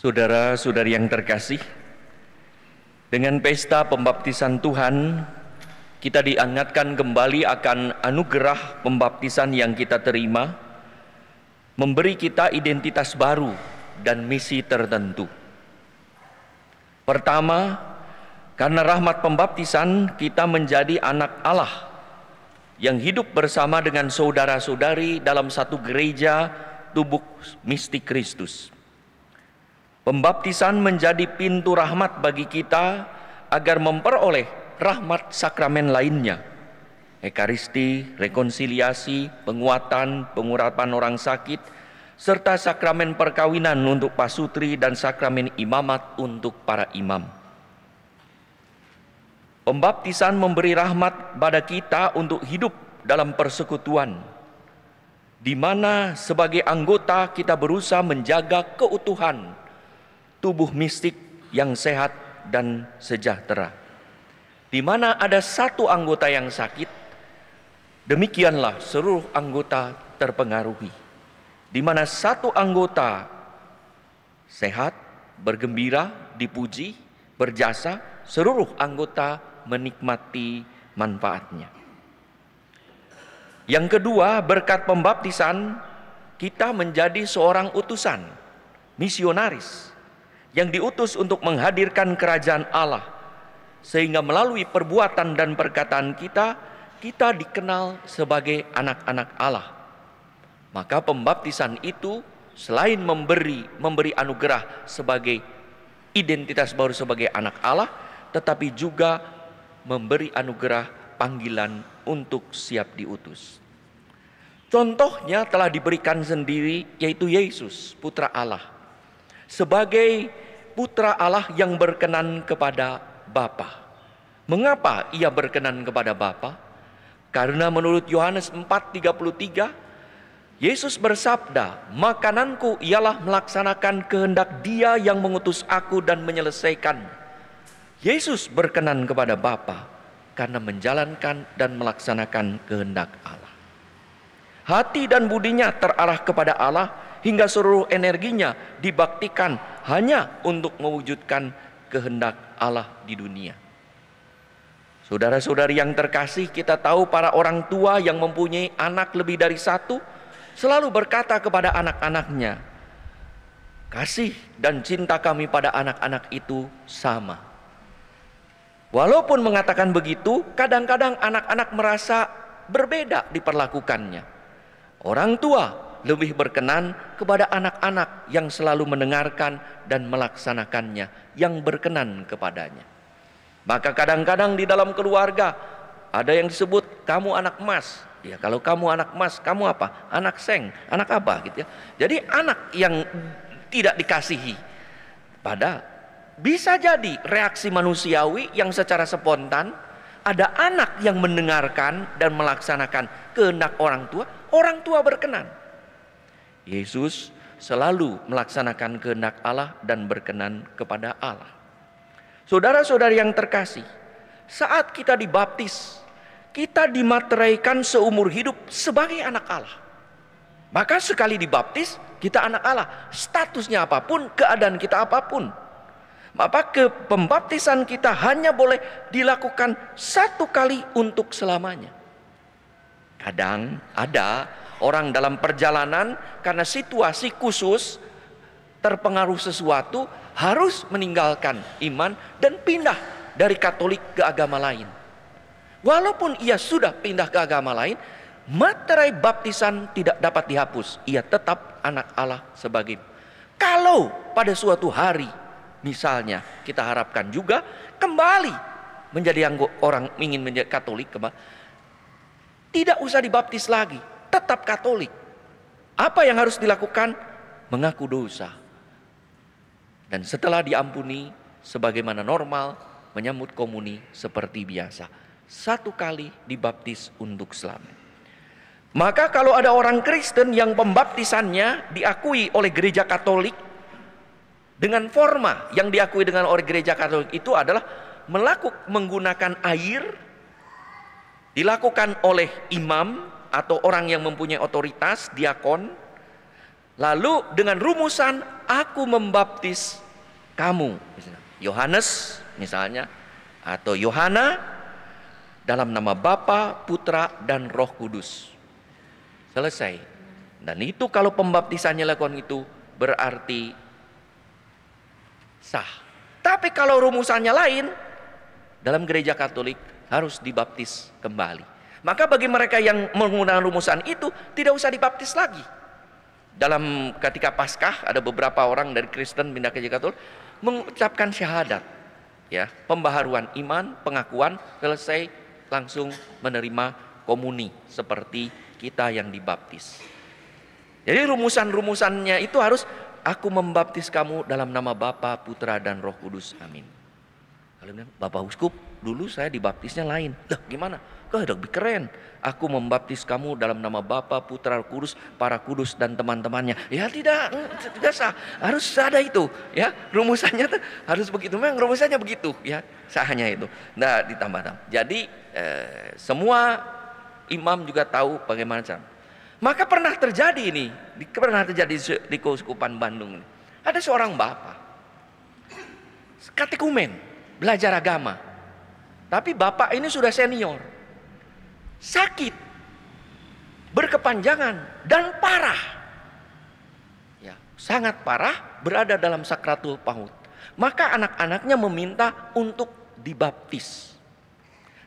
Saudara-saudari yang terkasih, dengan pesta pembaptisan Tuhan, kita diingatkan kembali akan anugerah pembaptisan yang kita terima, memberi kita identitas baru dan misi tertentu. Pertama, karena rahmat pembaptisan, kita menjadi anak Allah yang hidup bersama dengan saudara-saudari dalam satu gereja tubuh mistik Kristus. Pembaptisan menjadi pintu rahmat bagi kita agar memperoleh rahmat sakramen lainnya. Ekaristi, rekonsiliasi, penguatan, pengurapan orang sakit, serta sakramen perkawinan untuk pasutri dan sakramen imamat untuk para imam. Pembaptisan memberi rahmat pada kita untuk hidup dalam persekutuan, di mana sebagai anggota kita berusaha menjaga keutuhan tubuh mistik yang sehat dan sejahtera. Di mana ada satu anggota yang sakit, demikianlah seluruh anggota terpengaruhi. Di mana satu anggota sehat, bergembira, dipuji, berjasa, seluruh anggota menikmati manfaatnya. Yang kedua, berkat pembaptisan kita menjadi seorang utusan, misionaris, yang diutus untuk menghadirkan kerajaan Allah, sehingga melalui perbuatan dan perkataan kita dikenal sebagai anak-anak Allah. Maka pembaptisan itu selain memberi anugerah sebagai identitas baru sebagai anak Allah, tetapi juga memberi anugerah panggilan untuk siap diutus. Contohnya telah diberikan sendiri, yaitu Yesus, Putra Allah, sebagai Putra Allah yang berkenan kepada Bapa. Mengapa ia berkenan kepada Bapa? Karena menurut Yohanes 4:33, Yesus bersabda, "Makananku ialah melaksanakan kehendak Dia yang mengutus aku dan menyelesaikan." Yesus berkenan kepada Bapa karena menjalankan dan melaksanakan kehendak Allah. Hati dan budinya terarah kepada Allah, hingga seluruh energinya dibaktikan hanya untuk mewujudkan kehendak Allah di dunia. Saudara-saudari yang terkasih, kita tahu para orang tua yang mempunyai anak lebih dari satu selalu berkata kepada anak-anaknya, "Kasih dan cinta kami pada anak-anak itu sama." Walaupun mengatakan begitu, kadang-kadang anak-anak merasa berbeda diperlakukannya. Orang tua lebih berkenan kepada anak-anak yang selalu mendengarkan dan melaksanakannya, yang berkenan kepadanya. Maka kadang-kadang di dalam keluarga ada yang disebut kamu anak emas. Ya, kalau kamu anak emas, kamu apa? Anak seng, anak apa gitu ya. Jadi anak yang tidak dikasihi. Bisa jadi reaksi manusiawi yang secara spontan, ada anak yang mendengarkan dan melaksanakan kehendak orang tua berkenan. Yesus selalu melaksanakan kehendak Allah dan berkenan kepada Allah. Saudara-saudari yang terkasih, saat kita dibaptis, kita dimateraikan seumur hidup sebagai anak Allah. Maka sekali dibaptis, kita anak Allah. Statusnya apapun, keadaan kita apapun. Maka pembaptisan kita hanya boleh dilakukan satu kali untuk selamanya. Kadang ada orang dalam perjalanan karena situasi khusus terpengaruh sesuatu harus meninggalkan iman dan pindah dari Katolik ke agama lain. Walaupun ia sudah pindah ke agama lain, materai baptisan tidak dapat dihapus. Ia tetap anak Allah sebagai. Kalau pada suatu hari misalnya kita harapkan juga kembali menjadi orang ingin menjadi Katolik, tidak usah dibaptis lagi, tetap Katolik. Apa yang harus dilakukan? Mengaku dosa. Dan setelah diampuni, sebagaimana normal, menyambut komuni seperti biasa. Satu kali dibaptis untuk selamanya. Maka kalau ada orang Kristen yang pembaptisannya diakui oleh gereja Katolik, dengan forma yang diakui dengan oleh gereja Katolik itu adalah menggunakan air, dilakukan oleh imam atau orang yang mempunyai otoritas, diakon, lalu dengan rumusan aku membaptis kamu. Yohanes misalnya, atau Yohana, dalam nama Bapa, Putra, dan Roh Kudus. Selesai. Dan itu kalau pembaptisannya lakukan itu berarti sah. Tapi kalau rumusannya lain, dalam gereja Katolik harus dibaptis kembali. Maka bagi mereka yang menggunakan rumusan itu tidak usah dibaptis lagi. Dalam ketika Paskah ada beberapa orang dari Kristen pindah ke gereja Katolik mengucapkan syahadat, ya, pembaharuan iman, pengakuan, selesai langsung menerima komuni seperti kita yang dibaptis. Jadi rumusan-rumusannya itu harus aku membaptis kamu dalam nama Bapa, Putra, dan Roh Kudus. Amin. Kalau bilang, Bapak Uskup, dulu saya dibaptisnya lain. Lah gimana? Kok lebih keren. Aku membaptis kamu dalam nama Bapa, Putra, Roh Kudus, para kudus dan teman-temannya. Ya tidak sah. Harus ada itu, ya. Rumusannya harus begitu. Memang rumusannya begitu, ya. Sahnya itu. Nah, ditambah-tambah. Jadi semua imam juga tahu bagaimana cara. Maka pernah terjadi di Keuskupan Bandung ini. Ada seorang bapak katekumen, belajar agama. Tapi bapak ini sudah senior. Sakit, berkepanjangan, dan parah. Ya, sangat parah, berada dalam sakratul maut. Maka anak-anaknya meminta untuk dibaptis.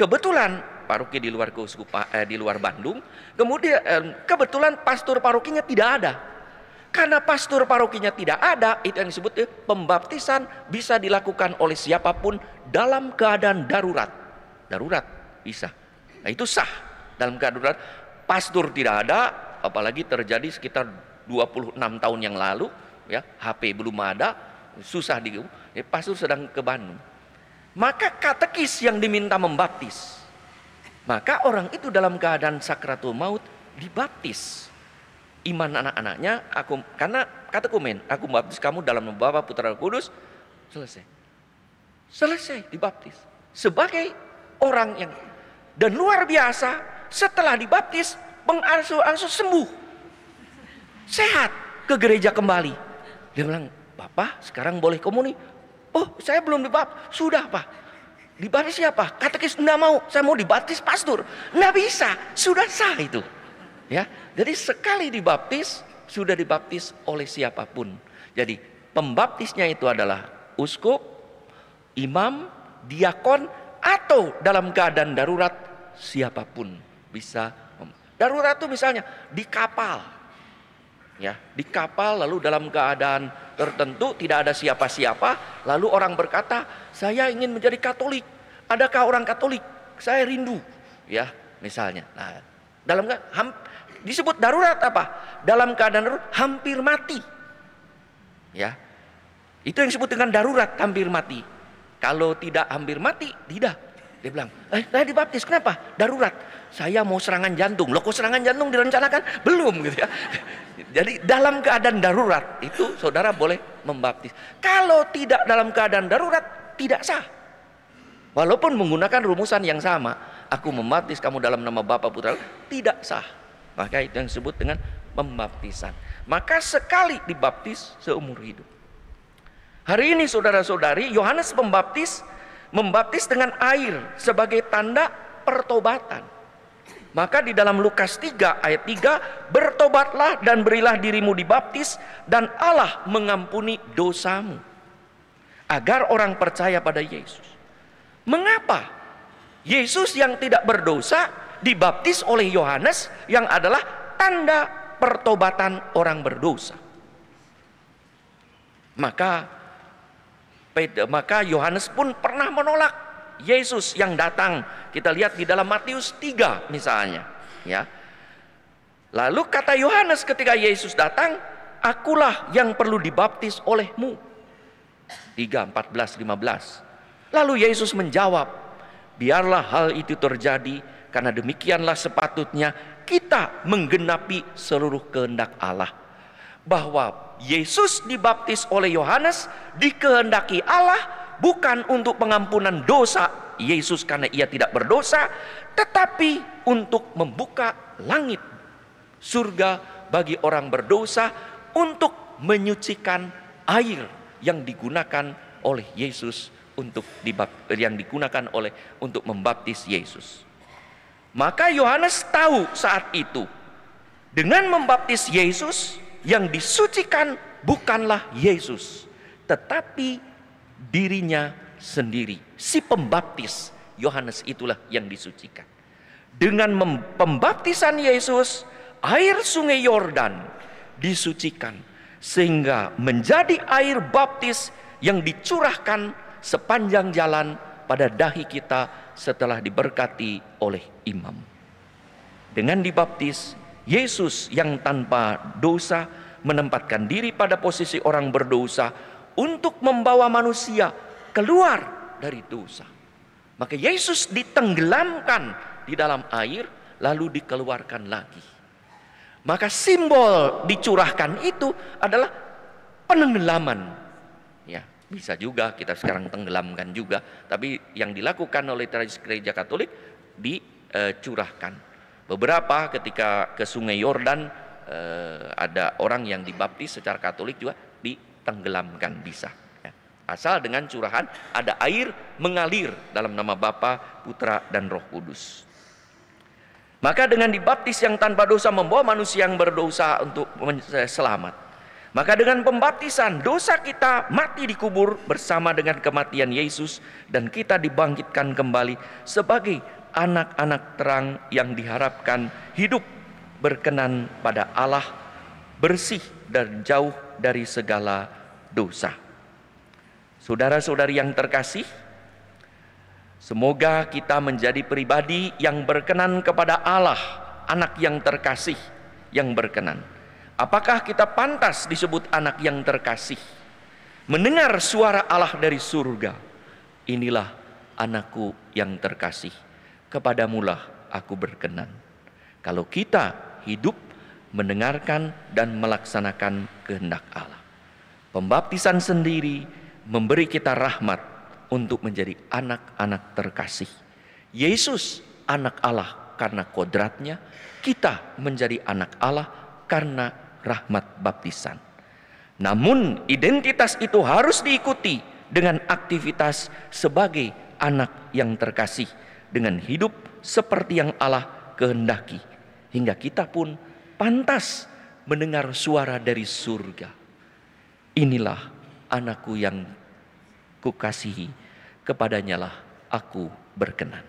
Kebetulan paroki di luar di luar Bandung, kemudian kebetulan pastor parokinya tidak ada. Karena pastor parokinya tidak ada, itu yang disebut pembaptisan bisa dilakukan oleh siapapun dalam keadaan darurat. Darurat bisa. Nah, itu sah dalam keadaan darurat. Pastor tidak ada, apalagi terjadi sekitar 26 tahun yang lalu, ya, HP belum ada, susah pastor sedang ke Bandung. Maka katekis yang diminta membaptis. Maka orang itu dalam keadaan sakratul maut dibaptis. Iman anak-anaknya, karena katekumen, aku membaptis kamu dalam nama Bapa, Putra, Roh Kudus. Selesai dibaptis. Sebagai orang yang, dan luar biasa, setelah dibaptis berangsur-angsur sembuh. Sehat, ke gereja kembali. Dia bilang, Bapak sekarang boleh komuni. Oh, saya belum dibaptis. Sudah, Pak. Dibaptis siapa? Katekis enggak mau. Saya mau dibaptis pastor. Enggak bisa. Sudah sah itu. Ya. Jadi sekali dibaptis, sudah dibaptis oleh siapapun. Jadi pembaptisnya itu adalah uskup, imam, diakon, atau dalam keadaan darurat siapapun bisa. Darurat itu misalnya di kapal. Ya, di kapal lalu dalam keadaan tertentu tidak ada siapa-siapa, lalu orang berkata, saya ingin menjadi Katolik. Adakah orang Katolik? Saya rindu, ya, misalnya. Nah, dalam disebut darurat apa? Dalam keadaan darurat hampir mati. Ya. Itu yang disebut dengan darurat hampir mati. Kalau tidak hampir mati, tidak. Dia bilang, saya dibaptis, kenapa? Darurat. Saya mau serangan jantung. Loh, kok serangan jantung direncanakan? Belum gitu ya. Jadi dalam keadaan darurat itu saudara boleh membaptis. Kalau tidak dalam keadaan darurat, tidak sah. Walaupun menggunakan rumusan yang sama, aku membaptis kamu dalam nama Bapa, Putra, tidak sah. Maka itu yang disebut dengan pembaptisan. Maka sekali dibaptis seumur hidup. Hari ini saudara-saudari, Yohanes membaptis dengan air sebagai tanda pertobatan. Maka di dalam Lukas 3 ayat 3, bertobatlah dan berilah dirimu dibaptis dan Allah mengampuni dosamu. Agar orang percaya pada Yesus. Mengapa Yesus yang tidak berdosa dibaptis oleh Yohanes yang adalah tanda pertobatan orang berdosa? Maka Yohanes pun pernah menolak Yesus yang datang. Kita lihat di dalam Matius 3 misalnya, ya. Lalu kata Yohanes ketika Yesus datang, akulah yang perlu dibaptis olehmu. 3:14-15. Lalu Yesus menjawab, biarlah hal itu terjadi, karena demikianlah sepatutnya kita menggenapi seluruh kehendak Allah. Bahwa Yesus dibaptis oleh Yohanes dikehendaki Allah bukan untuk pengampunan dosa Yesus karena ia tidak berdosa, tetapi untuk membuka langit surga bagi orang berdosa, untuk menyucikan air yang digunakan oleh Yesus untuk membaptis Yesus. Maka Yohanes tahu saat itu, dengan membaptis Yesus, yang disucikan bukanlah Yesus, tetapi dirinya sendiri. Si pembaptis Yohanes itulah yang disucikan. Dengan pembaptisan Yesus, air sungai Yordan disucikan, sehingga menjadi air baptis yang dicurahkan sepanjang jalan pada dahi kita setelah diberkati oleh imam. Dengan dibaptis, Yesus yang tanpa dosa menempatkan diri pada posisi orang berdosa untuk membawa manusia keluar dari dosa. Maka Yesus ditenggelamkan di dalam air lalu dikeluarkan lagi. Maka simbol dicurahkan itu adalah penenggelaman. Ya, bisa juga kita sekarang tenggelamkan juga, tapi yang dilakukan oleh tradisi gereja Katolik dicurahkan. Beberapa ketika ke Sungai Yordan ada orang yang dibaptis secara Katolik juga ditenggelamkan, bisa. Ya. Asal dengan curahan ada air mengalir dalam nama Bapa, Putra, dan Roh Kudus. Maka dengan dibaptis yang tanpa dosa membawa manusia yang berdosa untuk selamat. Maka dengan pembaptisan dosa kita mati dikubur bersama dengan kematian Yesus, dan kita dibangkitkan kembali sebagai anak-anak terang yang diharapkan hidup berkenan pada Allah, bersih dan jauh dari segala dosa. Saudara-saudari yang terkasih, semoga kita menjadi pribadi yang berkenan kepada Allah, anak yang terkasih yang berkenan. Apakah kita pantas disebut anak yang terkasih? Mendengar suara Allah dari surga, inilah anakku yang terkasih, kepadamulah aku berkenan. Kalau kita hidup mendengarkan dan melaksanakan kehendak Allah. Pembaptisan sendiri memberi kita rahmat untuk menjadi anak-anak terkasih. Yesus anak Allah karena kodratnya, kita menjadi anak Allah karena rahmat baptisan. Namun identitas itu harus diikuti dengan aktivitas sebagai anak yang terkasih, dengan hidup seperti yang Allah kehendaki, hingga kita pun pantas mendengar suara dari surga. Inilah anakku yang kukasihi, kepadanyalah aku berkenan.